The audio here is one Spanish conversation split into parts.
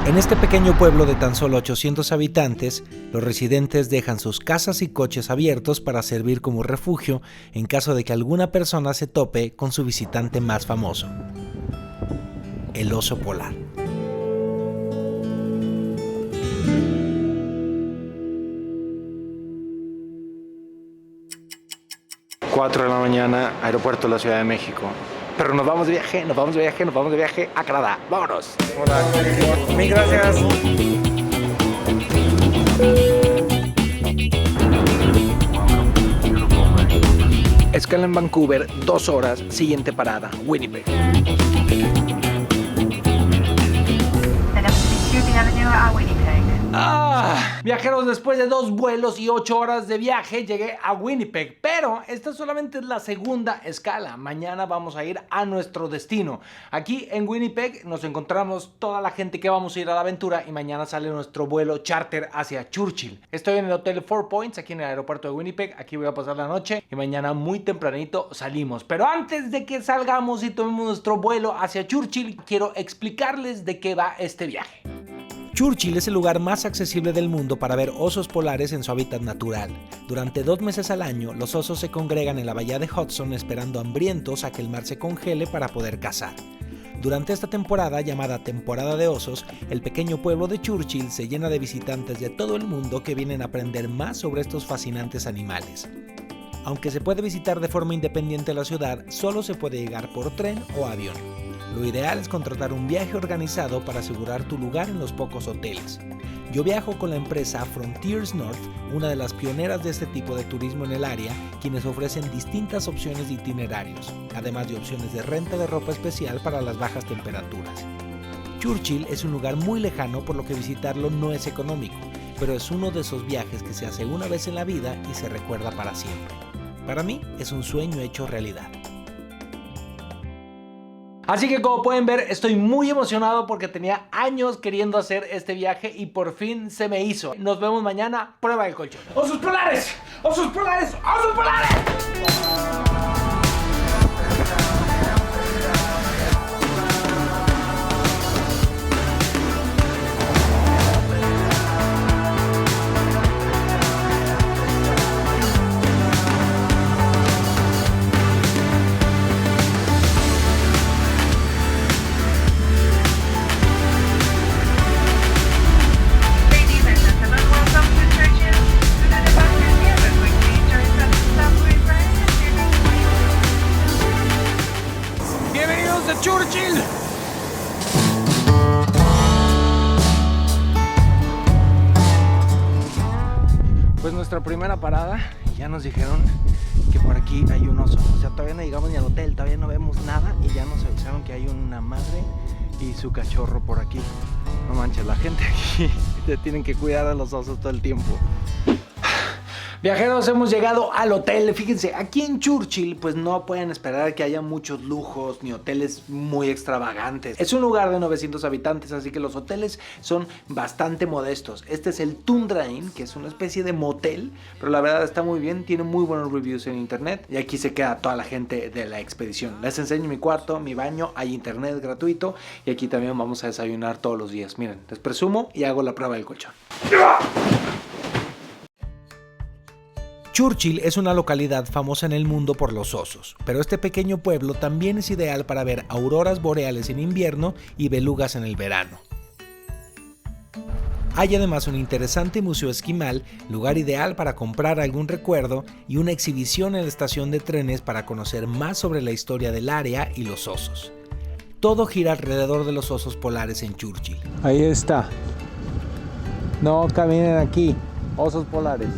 En este pequeño pueblo de tan solo 800 habitantes, los residentes dejan sus casas y coches abiertos para servir como refugio en caso de que alguna persona se tope con su visitante más famoso, el oso polar. Cuatro de la mañana, aeropuerto de la Ciudad de México. Pero nos vamos de viaje a Canadá. ¡Vámonos! Hola, mil gracias. Escala en Vancouver, 2 horas, siguiente parada, Winnipeg. Viajeros, después de 2 vuelos y 8 horas de viaje llegué a Winnipeg, pero esta solamente es la segunda escala. Mañana vamos a ir a nuestro destino. Aquí en Winnipeg nos encontramos toda la gente que vamos a ir a la aventura y mañana sale nuestro vuelo charter hacia Churchill. Estoy en el hotel 4 Points aquí en el aeropuerto de Winnipeg. Aquí voy a pasar la noche y mañana muy tempranito salimos. Pero antes de que salgamos y tomemos nuestro vuelo hacia Churchill, quiero explicarles de qué va este viaje. Churchill es el lugar más accesible del mundo para ver osos polares en su hábitat natural. Durante 2 meses al año, los osos se congregan en la bahía de Hudson esperando hambrientos a que el mar se congele para poder cazar. Durante esta temporada, llamada temporada de osos, el pequeño pueblo de Churchill se llena de visitantes de todo el mundo que vienen a aprender más sobre estos fascinantes animales. Aunque se puede visitar de forma independiente la ciudad, solo se puede llegar por tren o avión. Lo ideal es contratar un viaje organizado para asegurar tu lugar en los pocos hoteles. Yo viajo con la empresa Frontiers North, una de las pioneras de este tipo de turismo en el área, quienes ofrecen distintas opciones de itinerarios, además de opciones de renta de ropa especial para las bajas temperaturas. Churchill es un lugar muy lejano, por lo que visitarlo no es económico, pero es uno de esos viajes que se hace una vez en la vida y se recuerda para siempre. Para mí es un sueño hecho realidad. Así que como pueden ver, estoy muy emocionado porque tenía años queriendo hacer este viaje y por fin se me hizo. Nos vemos mañana, prueba del colchón. ¡Osos polares! ¡Osos polares! ¡Osos polares! Churchill. Pues nuestra primera parada, ya nos dijeron que por aquí hay un oso. O sea, todavía no llegamos ni al hotel, todavía no vemos nada y ya nos avisaron que hay una madre y su cachorro por aquí. No manches, la gente aquí tienen que cuidar a los osos todo el tiempo. Viajeros, hemos llegado al hotel. Fíjense, aquí en Churchill pues no pueden esperar que haya muchos lujos ni hoteles muy extravagantes. Es un lugar de 900 habitantes, así que los hoteles son bastante modestos. Este es el Tundra Inn, que es una especie de motel, pero la verdad está muy bien, tiene muy buenos reviews en internet y aquí se queda toda la gente de la expedición. Les enseño mi cuarto, mi baño, hay internet gratuito y aquí también vamos a desayunar todos los días. Miren, les presumo y hago la prueba del colchón. Churchill es una localidad famosa en el mundo por los osos, pero este pequeño pueblo también es ideal para ver auroras boreales en invierno y belugas en el verano. Hay además un interesante museo esquimal, lugar ideal para comprar algún recuerdo y una exhibición en la estación de trenes para conocer más sobre la historia del área y los osos. Todo gira alrededor de los osos polares en Churchill. Ahí está. No caminen aquí, osos polares.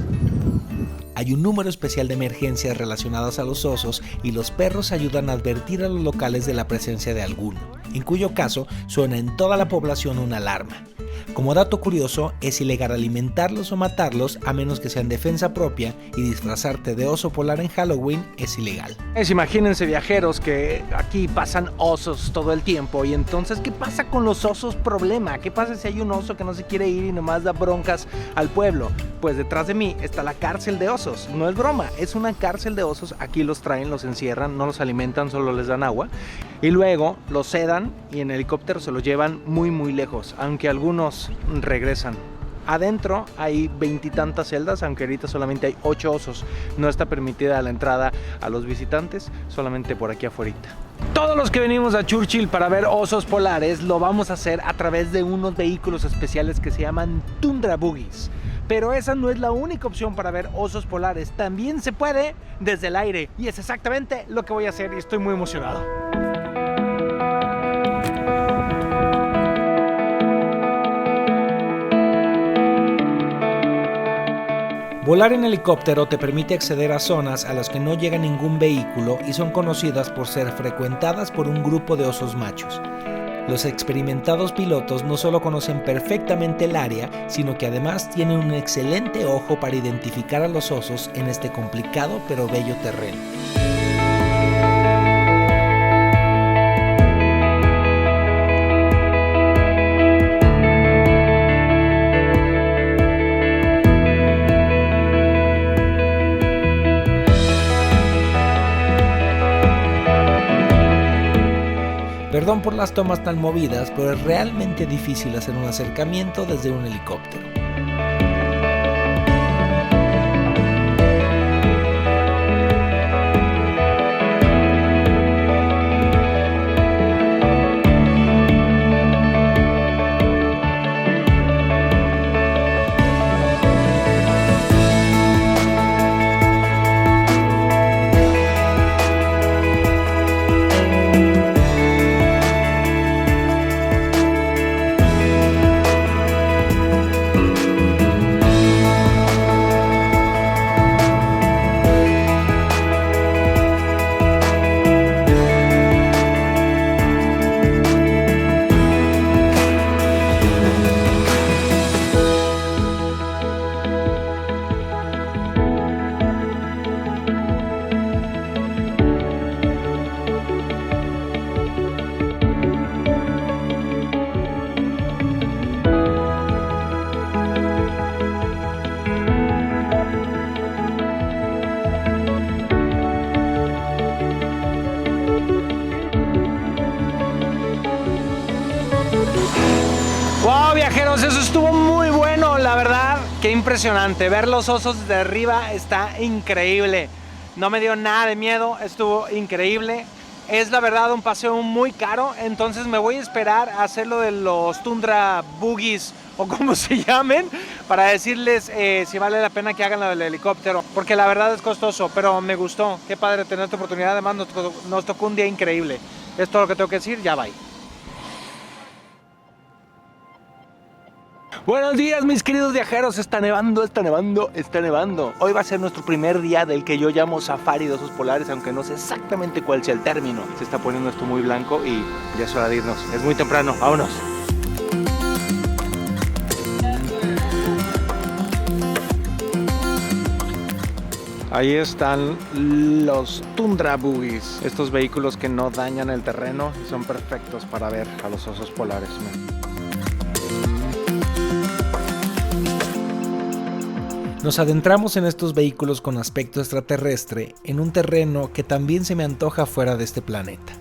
Hay un número especial de emergencias relacionadas a los osos y los perros ayudan a advertir a los locales de la presencia de alguno, en cuyo caso suena en toda la población una alarma. Como dato curioso, es ilegal alimentarlos o matarlos a menos que sea en defensa propia, y disfrazarte de oso polar en Halloween es ilegal. Imagínense, viajeros, que aquí pasan osos todo el tiempo, y entonces, ¿qué pasa con los osos problema? ¿Qué pasa si hay un oso que no se quiere ir y nomás da broncas al pueblo? Pues detrás de mí está la cárcel de osos. No es broma, es una cárcel de osos. Aquí los traen, los encierran, no los alimentan, solo les dan agua y luego los sedan y en helicóptero se los llevan muy lejos, aunque algunos regresan. Adentro hay 20 y tantas celdas, aunque ahorita solamente hay 8 osos. No está permitida la entrada a los visitantes, solamente por aquí afuera. Todos los que venimos a Churchill para ver osos polares lo vamos a hacer a través de unos vehículos especiales que se llaman Tundra Buggies. Pero esa no es la única opción para ver osos polares. También se puede desde el aire. Y es exactamente lo que voy a hacer y estoy muy emocionado. Volar en helicóptero te permite acceder a zonas a las que no llega ningún vehículo y son conocidas por ser frecuentadas por un grupo de osos machos. Los experimentados pilotos no solo conocen perfectamente el área, sino que además tienen un excelente ojo para identificar a los osos en este complicado pero bello terreno. Perdón por las tomas tan movidas, pero es realmente difícil hacer un acercamiento desde un helicóptero. ¡Wow, viajeros! Eso estuvo muy bueno, la verdad. Qué impresionante. Ver los osos desde arriba está increíble. No me dio nada de miedo, estuvo increíble. Es la verdad un paseo muy caro, entonces me voy a esperar a hacer lo de los Tundra Buggies o como se llamen, para decirles si vale la pena que hagan lo del helicóptero, porque la verdad es costoso, pero me gustó. Qué padre tener esta oportunidad, además nos tocó un día increíble. Es todo lo que tengo que decir, ya bye. Buenos días, mis queridos viajeros. Está nevando, está nevando, está nevando. Hoy va a ser nuestro primer día del que yo llamo safari de osos polares, aunque no sé exactamente cuál sea el término. Se está poniendo esto muy blanco y ya es hora de irnos. Es muy temprano, vámonos. Ahí están los Tundra Buggies, estos vehículos que no dañan el terreno y son perfectos para ver a los osos polares. Nos adentramos en estos vehículos con aspecto extraterrestre en un terreno que también se me antoja fuera de este planeta.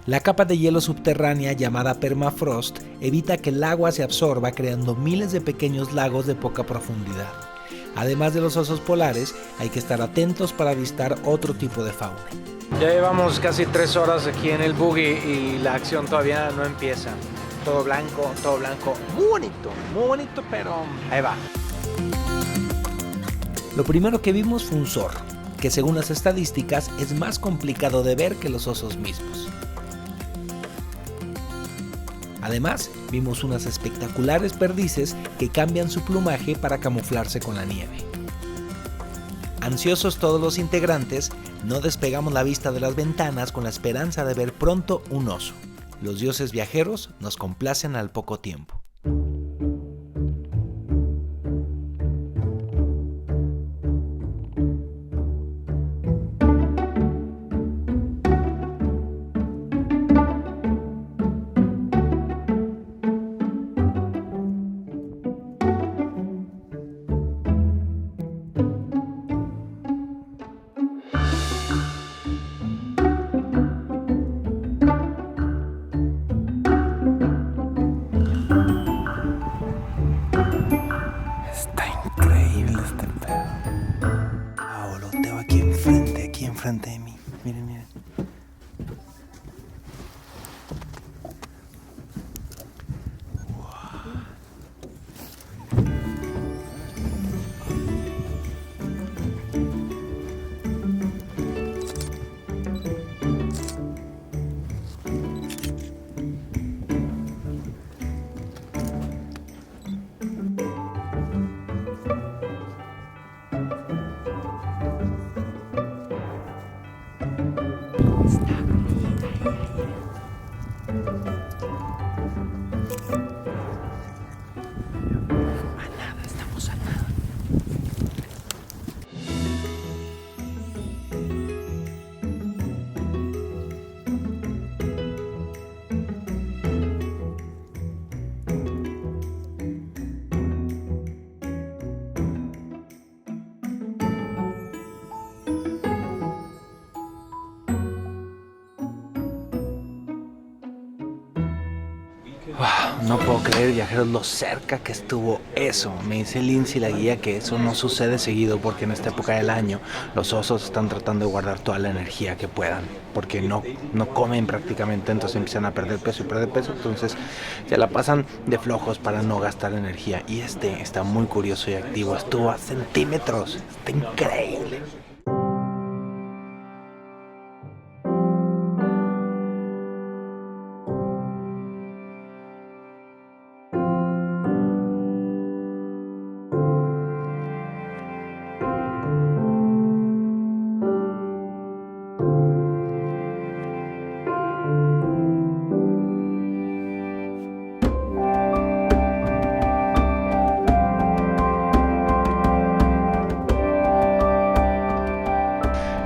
La capa de hielo subterránea llamada permafrost evita que el agua se absorba, creando miles de pequeños lagos de poca profundidad. Además de los osos polares, hay que estar atentos para avistar otro tipo de fauna. Ya llevamos casi 3 horas aquí en el buggy y la acción todavía no empieza. Todo blanco, muy bonito, pero ahí va. Lo primero que vimos fue un zorro, que según las estadísticas es más complicado de ver que los osos mismos. Además, vimos unas espectaculares perdices que cambian su plumaje para camuflarse con la nieve. Ansiosos todos los integrantes, no despegamos la vista de las ventanas con la esperanza de ver pronto un oso. Los dioses viajeros nos complacen al poco tiempo. enfrente de mí. Miren, miren. Wow, no puedo creer, viajeros, lo cerca que estuvo eso. Me dice Lindsay, la guía, que eso no sucede seguido porque en esta época del año los osos están tratando de guardar toda la energía que puedan porque no comen prácticamente, entonces empiezan a perder peso y perder peso, entonces se la pasan de flojos para no gastar energía. Y este está muy curioso y activo, estuvo a centímetros, está increíble.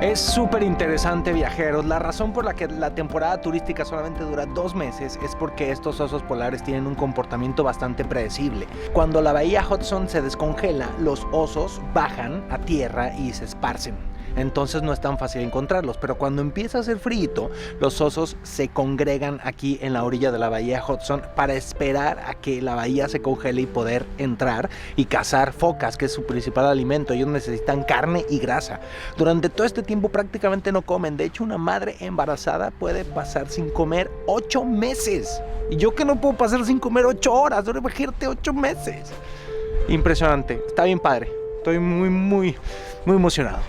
Es súper interesante, viajeros. La razón por la que la temporada turística solamente dura 2 meses es porque estos osos polares tienen un comportamiento bastante predecible. Cuando la bahía Hudson se descongela, los osos bajan a tierra y se esparcen. Entonces no es tan fácil encontrarlos, pero cuando empieza a hacer frío, los osos se congregan aquí en la orilla de la bahía Hudson para esperar a que la bahía se congele y poder entrar y cazar focas, que es su principal alimento. Ellos necesitan carne y grasa. Durante todo este tiempo prácticamente no comen. De hecho, una madre embarazada puede pasar sin comer 8 meses. Y yo que no puedo pasar sin comer 8 horas, ahora imagínate 8 meses. Impresionante, está bien padre. Estoy muy emocionado.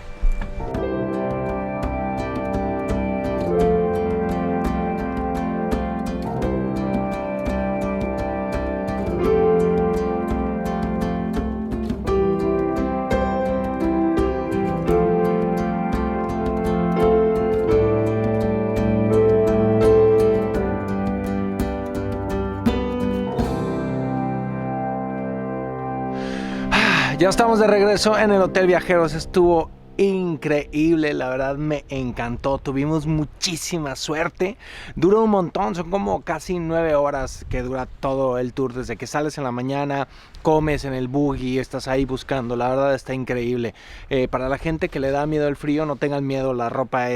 Ya estamos de regreso en el hotel, viajeros. Estuvo increíble, la verdad me encantó. Tuvimos muchísima suerte. Duró un montón, son como casi 9 horas que dura todo el tour. Desde que sales en la mañana, comes en el buggy, estás ahí buscando. La verdad está increíble. Para la gente que le da miedo el frío, no tengan miedo. La ropa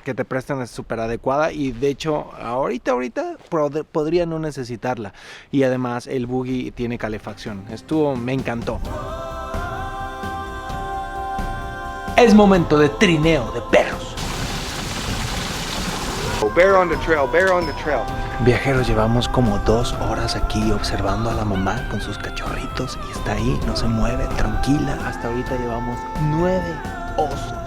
que te prestan es súper adecuada y de hecho ahorita podría no necesitarla. Y además el buggy tiene calefacción. Me encantó. Es momento de trineo de perros. Bear on the trail, bear on the trail. Viajeros, llevamos como 2 horas aquí observando a la mamá con sus cachorritos y está ahí, no se mueve, tranquila. Hasta ahorita llevamos 9 osos.